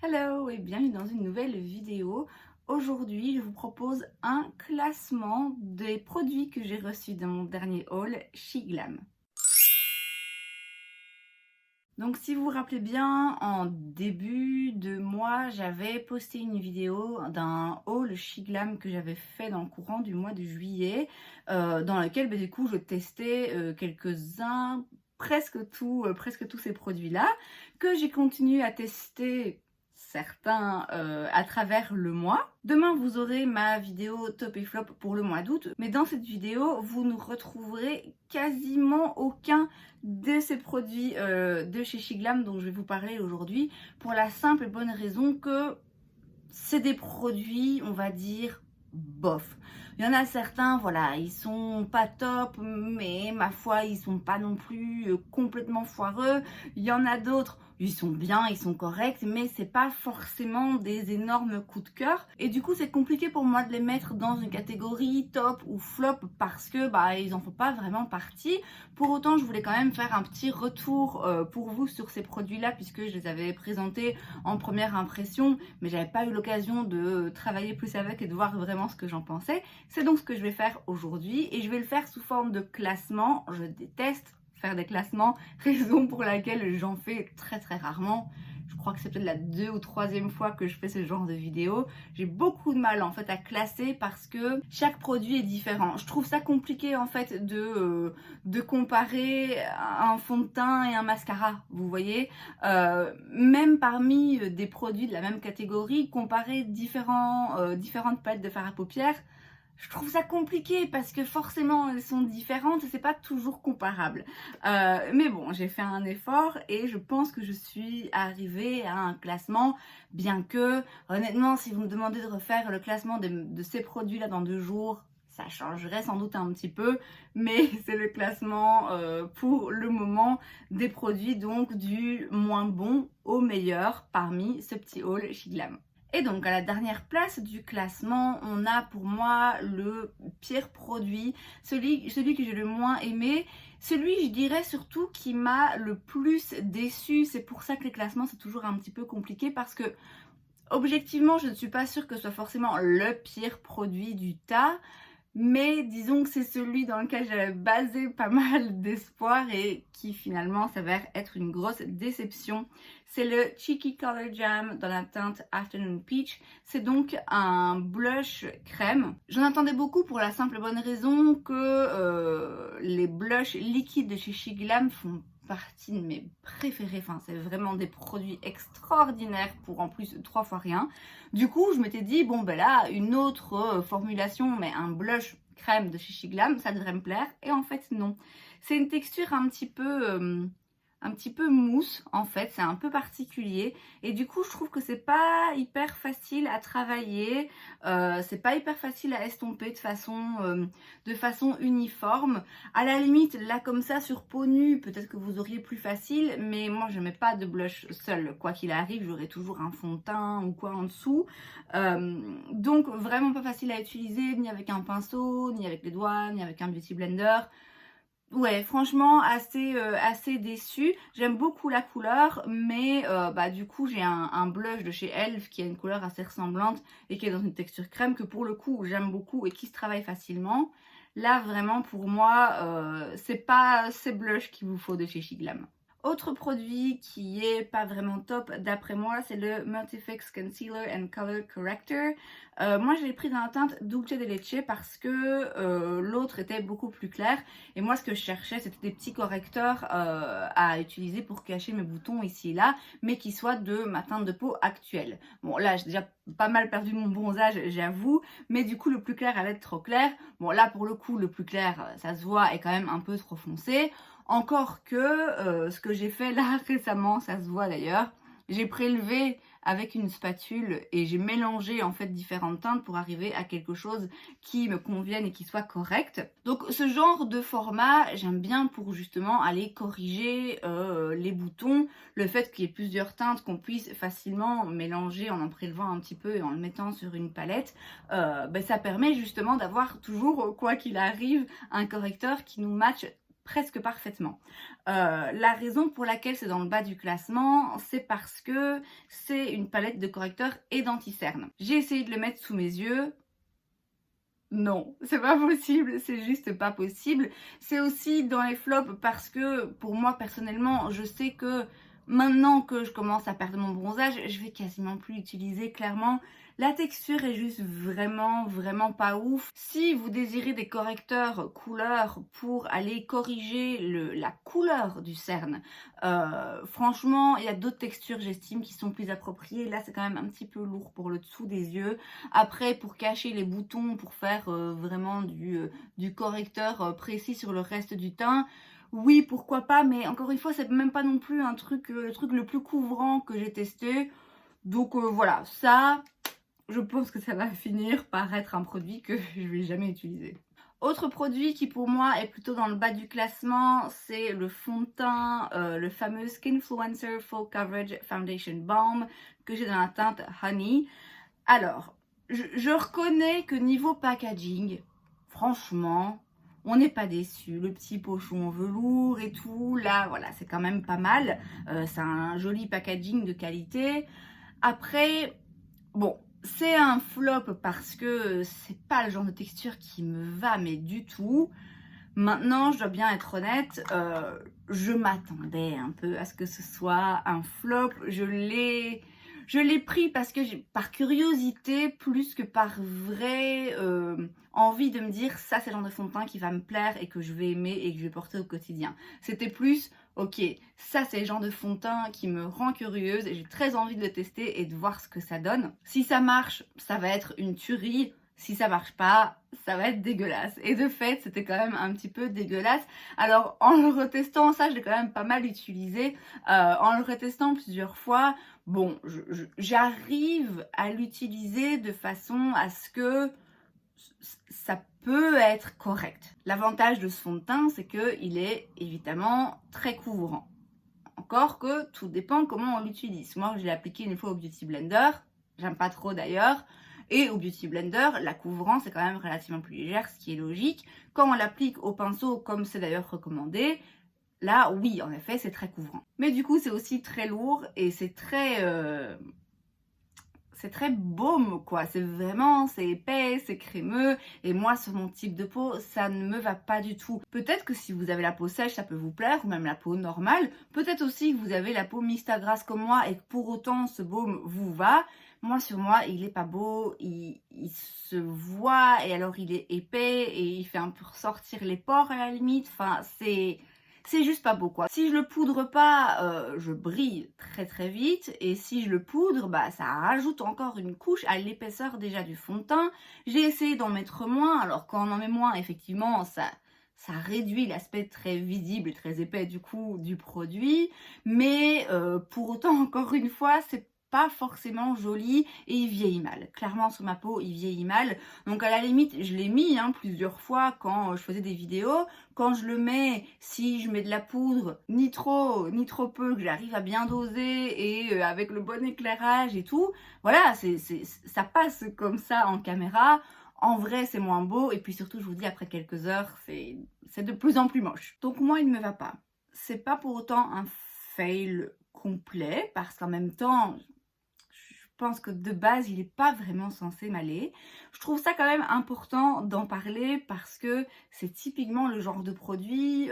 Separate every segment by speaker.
Speaker 1: Hello et bienvenue dans une nouvelle vidéo. Aujourd'hui, je vous propose un classement des produits que j'ai reçus dans mon dernier haul chez Glam. Donc si vous vous rappelez bien, en début de mois, j'avais posté une vidéo d'un haul chez Glam que j'avais fait dans le courant du mois de juillet, dans lequel du coup je testais quelques-uns, presque tous ces produits-là, que j'ai continué à tester certains à travers le mois. Demain, vous aurez ma vidéo top et flop pour le mois d'août, mais dans cette vidéo, vous ne retrouverez quasiment aucun de ces produits de chez Shiglam dont je vais vous parler aujourd'hui, pour la simple et bonne raison que c'est des produits, on va dire, bof. Il y en a certains, voilà, ils sont pas top, mais ma foi, ils sont pas non plus complètement foireux. Il y en a d'autres, ils sont bien, ils sont corrects, mais c'est pas forcément des énormes coups de cœur. Et du coup, c'est compliqué pour moi de les mettre dans une catégorie top ou flop parce que ils en font pas vraiment partie. Pour autant, je voulais quand même faire un petit retour pour vous sur ces produits-là puisque je les avais présentés en première impression, mais j'avais pas eu l'occasion de travailler plus avec et de voir vraiment ce que j'en pensais. C'est donc ce que je vais faire aujourd'hui et je vais le faire sous forme de classement. Je déteste faire des classements, raison pour laquelle j'en fais très rarement. Je crois que c'est peut-être la 2e ou 3e fois que je fais ce genre de vidéo. J'ai beaucoup de mal en fait à classer parce que chaque produit est différent. Je trouve ça compliqué en fait de comparer un fond de teint et un mascara, vous voyez. Même parmi des produits de la même catégorie, comparer différentes palettes de fard à paupières, je trouve ça compliqué parce que forcément elles sont différentes et c'est pas toujours comparable. Mais bon, j'ai fait un effort et je pense que je suis arrivée à un classement, bien que honnêtement, si vous me demandez de refaire le classement de ces produits-là dans 2 jours, ça changerait sans doute un petit peu, mais c'est le classement pour le moment des produits, donc du moins bon au meilleur parmi ce petit haul chez Glam. Et donc à la dernière place du classement, on a pour moi le pire produit, celui que j'ai le moins aimé, celui je dirais surtout qui m'a le plus déçu. C'est pour ça que les classements c'est toujours un petit peu compliqué parce que objectivement je ne suis pas sûre que ce soit forcément le pire produit du tas. Mais disons que c'est celui dans lequel j'avais basé pas mal d'espoir et qui finalement s'avère être une grosse déception. C'est le Cheeky Color Jam dans la teinte Afternoon Peach. C'est donc un blush crème. J'en attendais beaucoup pour la simple et bonne raison que les blushs liquides de chez Shiglam font partie de mes préférés. Enfin, c'est vraiment des produits extraordinaires pour en plus 3 fois rien. Du coup, je m'étais dit, bon ben là, une autre formulation, mais un blush crème de chez Shiglam, ça devrait me plaire. Et en fait, non. C'est une texture un petit peu mousse, en fait. C'est un peu particulier. Et du coup, je trouve que c'est pas hyper facile à travailler. C'est pas hyper facile à estomper de façon uniforme. À la limite, là, comme ça, sur peau nue, peut-être que vous auriez plus facile. Mais moi, je mets pas de blush seul. Quoi qu'il arrive, j'aurai toujours un fond de teint ou quoi en dessous. Donc, vraiment pas facile à utiliser, ni avec un pinceau, ni avec les doigts, ni avec un beauty blender. Ouais, franchement, assez déçue. J'aime beaucoup la couleur, mais du coup, j'ai un blush de chez Elf qui a une couleur assez ressemblante et qui est dans une texture crème que pour le coup, j'aime beaucoup et qui se travaille facilement. Là, vraiment, pour moi, c'est pas ces blushs qu'il vous faut de chez Shiglam. Autre produit qui est pas vraiment top d'après moi, c'est le Multifix Concealer and Color Corrector. Moi je l'ai pris dans la teinte Dulce de Leche parce que l'autre était beaucoup plus clair. Et moi ce que je cherchais c'était des petits correcteurs à utiliser pour cacher mes boutons ici et là, mais qui soient de ma teinte de peau actuelle. Bon là j'ai déjà pas mal perdu mon bronzage j'avoue, mais du coup le plus clair allait être trop clair. Bon là pour le coup le plus clair ça se voit est quand même un peu trop foncé. Encore que ce que j'ai fait là récemment, ça se voit d'ailleurs, j'ai prélevé avec une spatule et j'ai mélangé en fait différentes teintes pour arriver à quelque chose qui me convienne et qui soit correct. Donc ce genre de format, j'aime bien pour justement aller corriger les boutons, le fait qu'il y ait plusieurs teintes qu'on puisse facilement mélanger en prélevant un petit peu et en le mettant sur une palette. Ça permet justement d'avoir toujours, quoi qu'il arrive, un correcteur qui nous matche presque parfaitement. La raison pour laquelle c'est dans le bas du classement, c'est parce que c'est une palette de correcteurs et d'anti-cerne. J'ai essayé de le mettre sous mes yeux. Non, c'est pas possible, c'est juste pas possible. C'est aussi dans les flops parce que pour moi personnellement, je sais que maintenant que je commence à perdre mon bronzage, je vais quasiment plus l'utiliser clairement. La texture est juste vraiment pas ouf. Si vous désirez des correcteurs couleurs pour aller corriger la couleur du cerne, franchement, il y a d'autres textures, j'estime, qui sont plus appropriées. Là, c'est quand même un petit peu lourd pour le dessous des yeux. Après, pour cacher les boutons, pour faire vraiment du correcteur précis sur le reste du teint, oui, pourquoi pas, mais encore une fois, c'est même pas non plus un truc, le truc le plus couvrant que j'ai testé. Donc voilà, ça, je pense que ça va finir par être un produit que je vais jamais utiliser. Autre produit qui pour moi est plutôt dans le bas du classement, c'est le fond de teint, le fameux Skinfluencer Full Coverage Foundation Balm que j'ai dans la teinte Honey. Alors, je reconnais que niveau packaging, franchement, on n'est pas déçu. Le petit pochon en velours et tout, là, voilà, c'est quand même pas mal. C'est un joli packaging de qualité. Après, bon, c'est un flop parce que c'est pas le genre de texture qui me va, mais du tout. Maintenant, je dois bien être honnête, je m'attendais un peu à ce que ce soit un flop. Je l'ai pris parce que par curiosité plus que par vraie envie de me dire ça c'est le genre de fond de teint qui va me plaire et que je vais aimer et que je vais porter au quotidien. C'était plus ok, ça c'est le genre de fond de teint qui me rend curieuse et j'ai très envie de le tester et de voir ce que ça donne. Si ça marche, ça va être une tuerie. Si ça marche pas, ça va être dégueulasse. Et de fait, c'était quand même un petit peu dégueulasse. Alors, en le retestant, ça, je l'ai quand même pas mal utilisé. En le retestant plusieurs fois, bon, j'arrive à l'utiliser de façon à ce que ça peut être correct. L'avantage de ce fond de teint, c'est qu'il est évidemment très couvrant. Encore que tout dépend comment on l'utilise. Moi, je l'ai appliqué une fois au Beauty Blender. J'aime pas trop d'ailleurs. Et au Beauty Blender, la couvrance est quand même relativement plus légère, ce qui est logique. Quand on l'applique au pinceau, comme c'est d'ailleurs recommandé, là, oui, en effet, c'est très couvrant. Mais du coup, c'est aussi très lourd et c'est très baume, quoi. C'est épais, c'est crémeux. Et moi, sur mon type de peau, ça ne me va pas du tout. Peut-être que si vous avez la peau sèche, ça peut vous plaire, ou même la peau normale. Peut-être aussi que vous avez la peau mixte à grasse comme moi et que pour autant, ce baume vous va. Moi, sur moi, il est pas beau, il se voit, et alors il est épais, et il fait un peu ressortir les pores à la limite. Enfin, c'est juste pas beau, quoi. Si je le poudre pas, je brille très vite. Et si je le poudre, bah ça rajoute encore une couche à l'épaisseur déjà du fond de teint. J'ai essayé d'en mettre moins. Alors quand on en met moins, effectivement, ça réduit l'aspect très visible et très épais du coup du produit. Mais pour autant, encore une fois, c'est pas forcément joli et il vieillit mal. Clairement sur ma peau, il vieillit mal. Donc à la limite, je l'ai mis plusieurs fois quand je faisais des vidéos. Quand je le mets, si je mets de la poudre, ni trop peu, que j'arrive à bien doser et avec le bon éclairage et tout, voilà, ça passe comme ça en caméra. En vrai, c'est moins beau et puis surtout, je vous dis, après quelques heures, c'est de plus en plus moche. Donc moi, il ne me va pas. C'est pas pour autant un fail complet parce qu'en même temps, je pense que de base, il n'est pas vraiment censé m'aller. Je trouve ça quand même important d'en parler parce que c'est typiquement le genre de produit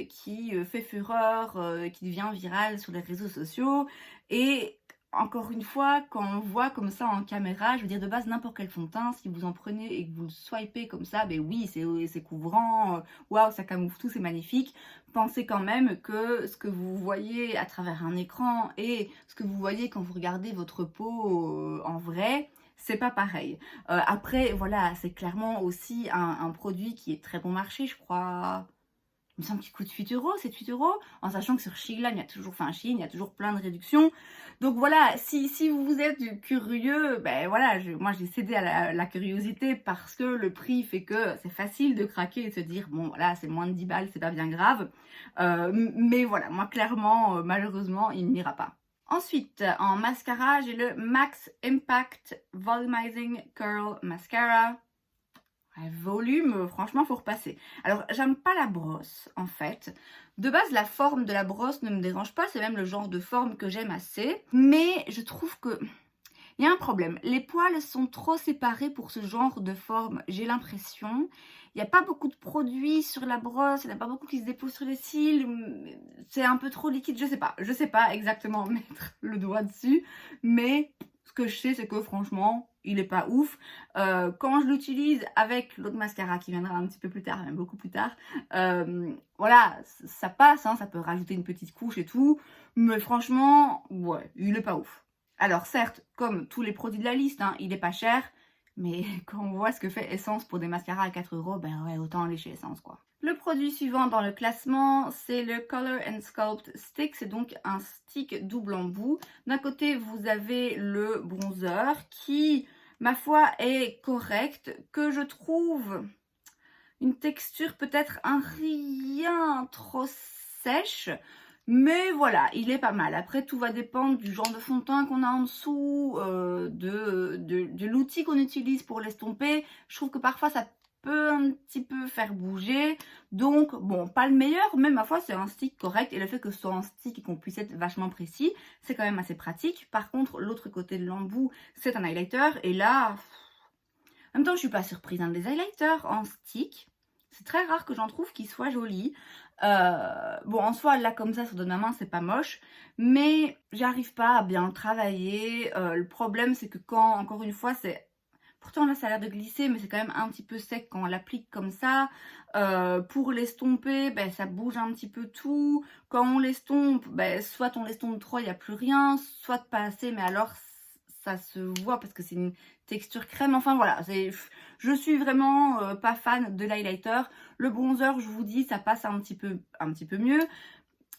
Speaker 1: qui fait fureur, qui devient viral sur les réseaux sociaux. Et encore une fois, quand on voit comme ça en caméra, je veux dire de base n'importe quel fond de teint, si vous en prenez et que vous le swipez comme ça, ben oui, c'est couvrant, waouh, ça camoufle tout, c'est magnifique. Pensez quand même que ce que vous voyez à travers un écran et ce que vous voyez quand vous regardez votre peau en vrai, c'est pas pareil. Après, voilà, c'est clairement aussi un produit qui est très bon marché, je crois. Il me semble qu'il coûte 8 euros, c'est 8 euros, en sachant que sur Shiglam, il y a toujours, enfin Shein, il y a toujours plein de réductions. Donc voilà, si vous êtes curieux, ben voilà, moi j'ai cédé à la curiosité parce que le prix fait que c'est facile de craquer et de se dire, bon voilà, c'est moins de 10 balles, c'est pas bien grave. Mais voilà, moi clairement, malheureusement, il n'ira pas. Ensuite, en mascara, j'ai le Max Impact Volumizing Curl Mascara. volume, franchement, faut repasser. Alors, j'aime pas la brosse, en fait. De base, la forme de la brosse ne me dérange pas, c'est même le genre de forme que j'aime assez. Mais je trouve que il y a un problème. Les poils sont trop séparés pour ce genre de forme, j'ai l'impression. Il n'y a pas beaucoup de produits sur la brosse, il n'y en a pas beaucoup qui se déposent sur les cils. C'est un peu trop liquide, je sais pas exactement mettre le doigt dessus. Mais ce que je sais, c'est que franchement, il est pas ouf. Quand je l'utilise avec l'autre mascara qui viendra un petit peu plus tard, même beaucoup plus tard, voilà, ça passe, hein, ça peut rajouter une petite couche et tout. Mais franchement, ouais, il est pas ouf. Alors certes, comme tous les produits de la liste, hein, il est pas cher, mais quand on voit ce que fait Essence pour des mascaras à 4 €, ben ouais, autant aller chez Essence quoi. Le produit suivant dans le classement, c'est le Color and Sculpt Stick. C'est donc un stick double embout. D'un côté, vous avez le bronzer qui, ma foi, est correct, que je trouve une texture peut-être un rien trop sèche. Mais voilà, il est pas mal. Après, tout va dépendre du genre de fond de teint qu'on a en dessous, de l'outil qu'on utilise pour l'estomper. Je trouve que parfois, ça peut un petit peu faire bouger. Donc, bon, pas le meilleur, mais ma foi, c'est un stick correct. Et le fait que ce soit un stick et qu'on puisse être vachement précis, c'est quand même assez pratique. Par contre, l'autre côté de l'embout, c'est un highlighter. Et là, en même temps, je suis pas surprise. Hein, des highlighters en stick, c'est très rare que j'en trouve qui soient jolis. Bon, en soi, là, comme ça, sur de ma main, c'est pas moche. Mais j'arrive pas à bien travailler. Le problème, c'est que quand, encore une fois, c'est... Pourtant, là, ça a l'air de glisser, mais c'est quand même un petit peu sec quand on l'applique comme ça. Pour l'estomper, ben, ça bouge un petit peu tout. Quand on l'estompe, ben, soit on l'estompe trop, il n'y a plus rien, soit pas assez, mais alors ça se voit parce que c'est une texture crème. Enfin voilà, je suis vraiment pas fan de l'highlighter. Le bronzer, je vous dis, ça passe un petit peu mieux.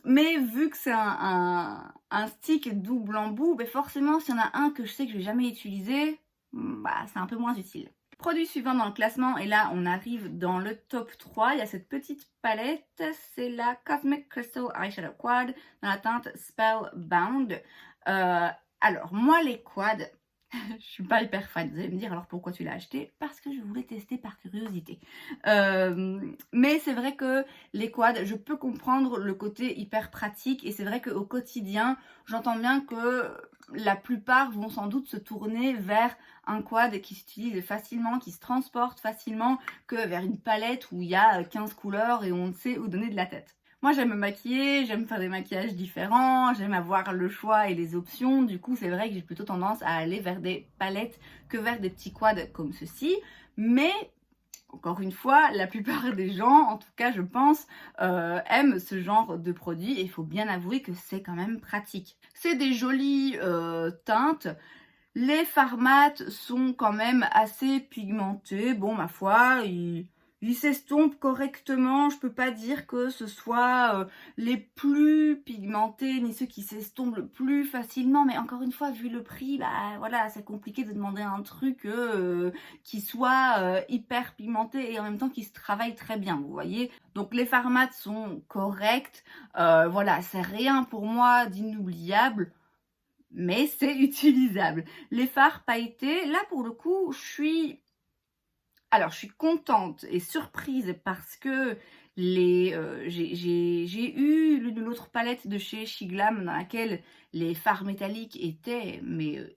Speaker 1: Mais vu que c'est un stick double embout, ben forcément, s'il y en a un que je sais que je vais jamais utiliser, bah, c'est un peu moins utile. Produit suivant dans le classement, et là on arrive dans le top 3, il y a cette petite palette, c'est la Cosmic Crystal Eyeshadow Quad dans la teinte Spellbound. Alors moi les quads, je suis pas hyper fan. Vous allez me dire alors pourquoi tu l'as acheté? Parce que je voulais tester par curiosité. Mais c'est vrai que les quads, je peux comprendre le côté hyper pratique. Et c'est vrai qu'au quotidien, j'entends bien que la plupart vont sans doute se tourner vers un quad qui s'utilise facilement, qui se transporte facilement, que vers une palette où il y a 15 couleurs et on ne sait où donner de la tête. Moi, j'aime me maquiller, j'aime faire des maquillages différents, j'aime avoir le choix et les options. Du coup, c'est vrai que j'ai plutôt tendance à aller vers des palettes que vers des petits quads comme ceci. Mais, encore une fois, la plupart des gens, en tout cas je pense, aiment ce genre de produit. Et il faut bien avouer que c'est quand même pratique. C'est des jolies teintes. Les fards mat sont quand même assez pigmentés. Bon, ma foi, ils s'estompent correctement. Je peux pas dire que ce soit les plus pigmentés ni ceux qui s'estompent le plus facilement. Mais encore une fois, vu le prix, bah voilà, c'est compliqué de demander un truc qui soit hyper pigmenté et en même temps qui se travaille très bien, vous voyez. Donc les fards mat sont corrects. Voilà, c'est rien pour moi d'inoubliable. Mais c'est utilisable. Les fards pailletés, là pour le coup, je suis contente et surprise parce que j'ai eu l'une ou l'autre palette de chez Shiglam dans laquelle les fards métalliques étaient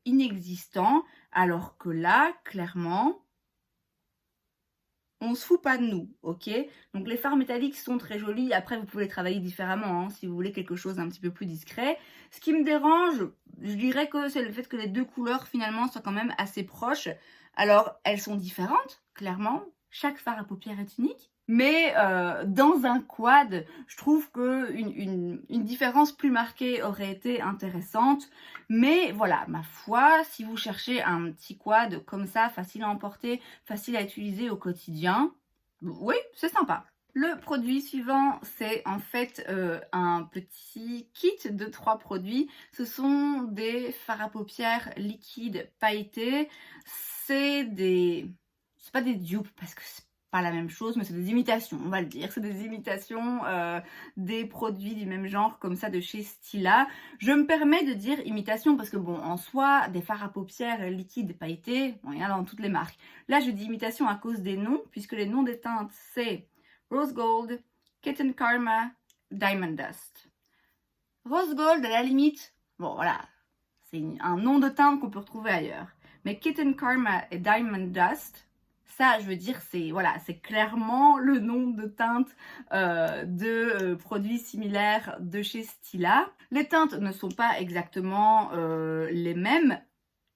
Speaker 1: inexistants, alors que là, clairement, on se fout pas de nous, ok? Donc les fards métalliques sont très jolis. Après, vous pouvez les travailler différemment hein, si vous voulez quelque chose d'un petit peu plus discret. Ce qui me dérange, je dirais que c'est le fait que les deux couleurs finalement soient quand même assez proches. Alors, elles sont différentes, clairement. Chaque fard à paupières est unique. Mais dans un quad, je trouve qu'une différence plus marquée aurait été intéressante. Mais voilà, ma foi, si vous cherchez un petit quad comme ça, facile à emporter, facile à utiliser au quotidien, oui, c'est sympa. Le produit suivant, c'est en fait un petit kit de 3 produits. Ce sont des fards à paupières liquides pailletés. C'est pas des dupes parce que pas la même chose, mais c'est des imitations, on va le dire. C'est des imitations des produits du même genre, comme ça, de chez Stila. Je me permets de dire imitation parce que, bon, en soi, des fards à paupières liquides pailletés, bon, il y en a dans toutes les marques. Là, je dis imitation à cause des noms, puisque les noms des teintes, c'est Rose Gold, Kitten Karma, Diamond Dust. Rose Gold, à la limite, bon, voilà, c'est un nom de teinte qu'on peut retrouver ailleurs. Mais Kitten Karma et Diamond Dust, ça, je veux dire, c'est voilà, c'est clairement le nom de teinte de produits similaires de chez Stila. Les teintes ne sont pas exactement les mêmes,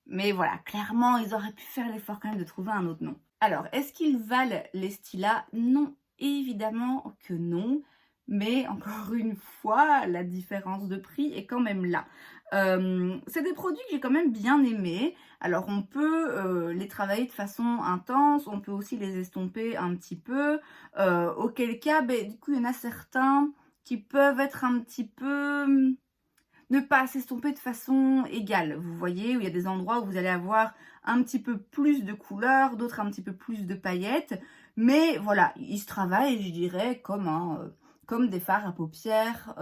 Speaker 1: mais voilà, clairement, ils auraient pu faire l'effort quand même de trouver un autre nom. Alors, est-ce qu'ils valent les Stila? Non, évidemment que non. Mais encore une fois, la différence de prix est quand même là. C'est des produits que j'ai quand même bien aimés. Alors on peut les travailler de façon intense, on peut aussi les estomper un petit peu. Auquel cas, ben, du coup, il y en a certains qui peuvent être un petit peu... ne pas s'estomper de façon égale. Vous voyez, où il y a des endroits où vous allez avoir un petit peu plus de couleurs, d'autres un petit peu plus de paillettes. Mais voilà, ils se travaillent, je dirais, comme des fards à paupières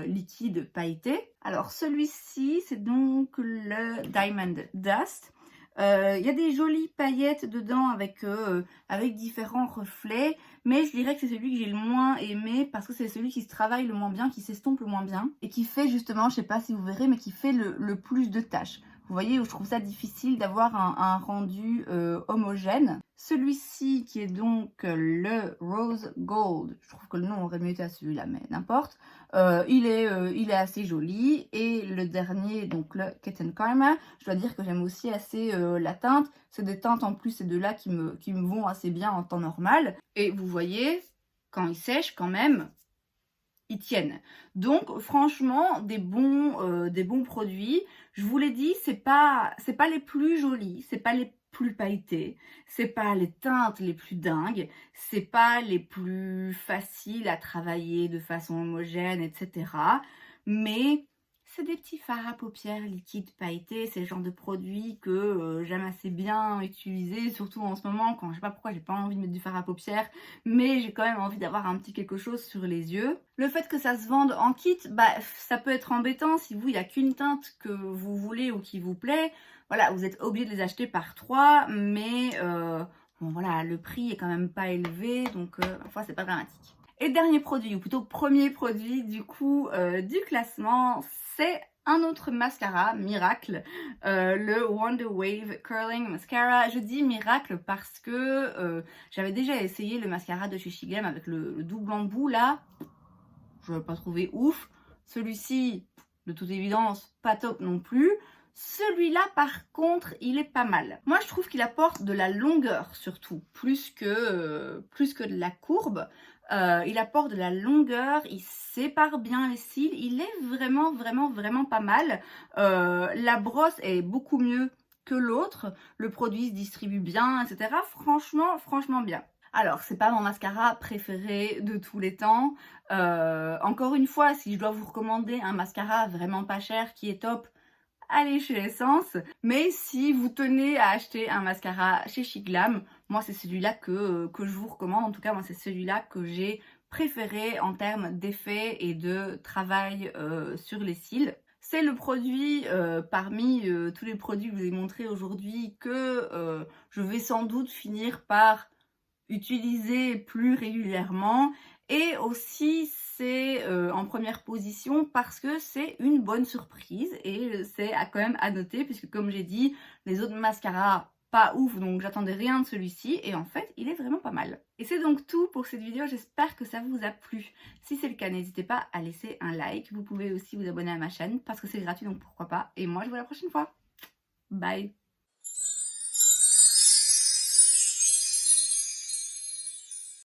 Speaker 1: liquides pailletés. Alors celui-ci, c'est donc le Diamond Dust. Il y a des jolies paillettes dedans avec différents reflets, mais je dirais que c'est celui que j'ai le moins aimé parce que c'est celui qui se travaille le moins bien, qui s'estompe le moins bien et qui fait justement, je sais pas si vous verrez, mais qui fait le plus de tâches. Vous voyez, où je trouve ça difficile d'avoir un rendu homogène. Celui-ci qui est donc le Rose Gold, je trouve que le nom aurait mieux été à celui-là, mais n'importe. Il est assez joli. Et le dernier, donc le Kitten Karma, je dois dire que j'aime aussi assez la teinte. C'est des teintes en plus, ces deux-là qui me vont assez bien en temps normal. Et vous voyez, quand ils sèchent quand même, ils tiennent. Donc franchement, des bons produits. Je vous l'ai dit, c'est pas les plus jolis, c'est pas les plus pailletés, c'est pas les teintes les plus dingues, c'est pas les plus faciles à travailler de façon homogène, etc. Mais c'est des petits fards à paupières liquides pailletés, c'est le genre de produit que j'aime assez bien utiliser, surtout en ce moment quand je sais pas pourquoi j'ai pas envie de mettre du fard à paupières, mais j'ai quand même envie d'avoir un petit quelque chose sur les yeux. Le fait que ça se vende en kit, bah ça peut être embêtant si vous, il n'y a qu'une teinte que vous voulez ou qui vous plaît. Voilà, vous êtes obligé de les acheter par 3, mais bon voilà, le prix est quand même pas élevé, donc parfois c'est pas dramatique. Et dernier produit, ou plutôt premier produit du coup du classement, c'est un autre mascara, Miracle, le Wonder Wave Curling Mascara. Je dis Miracle parce que j'avais déjà essayé le mascara de chez Shiglam avec le double embout là. Je ne l'ai pas trouvé ouf. Celui-ci, de toute évidence, pas top non plus. Celui-là, par contre, il est pas mal. Moi, je trouve qu'il apporte de la longueur, surtout, plus que de la courbe. Il apporte de la longueur, il sépare bien les cils. Il est vraiment, vraiment, vraiment pas mal. La brosse est beaucoup mieux que l'autre. Le produit se distribue bien, etc. Franchement, franchement bien. Alors, c'est pas mon mascara préféré de tous les temps. Encore une fois, si je dois vous recommander un mascara vraiment pas cher qui est top, allez chez Essence. Mais si vous tenez à acheter un mascara chez Shiglam, moi c'est celui-là que je vous recommande. En tout cas, moi c'est celui-là que j'ai préféré en termes d'effet et de travail sur les cils. C'est le produit parmi tous les produits que je vous ai montrés aujourd'hui que je vais sans doute finir par utiliser plus régulièrement, et aussi c'est en première position parce que c'est une bonne surprise et c'est quand même à noter puisque comme j'ai dit, les autres mascaras pas ouf, donc j'attendais rien de celui-ci et en fait il est vraiment pas mal. Et c'est donc tout pour cette vidéo, j'espère que ça vous a plu. Si c'est le cas, n'hésitez pas à laisser un like, vous pouvez aussi vous abonner à ma chaîne parce que c'est gratuit, donc pourquoi pas. Et moi je vous vois la prochaine fois. Bye.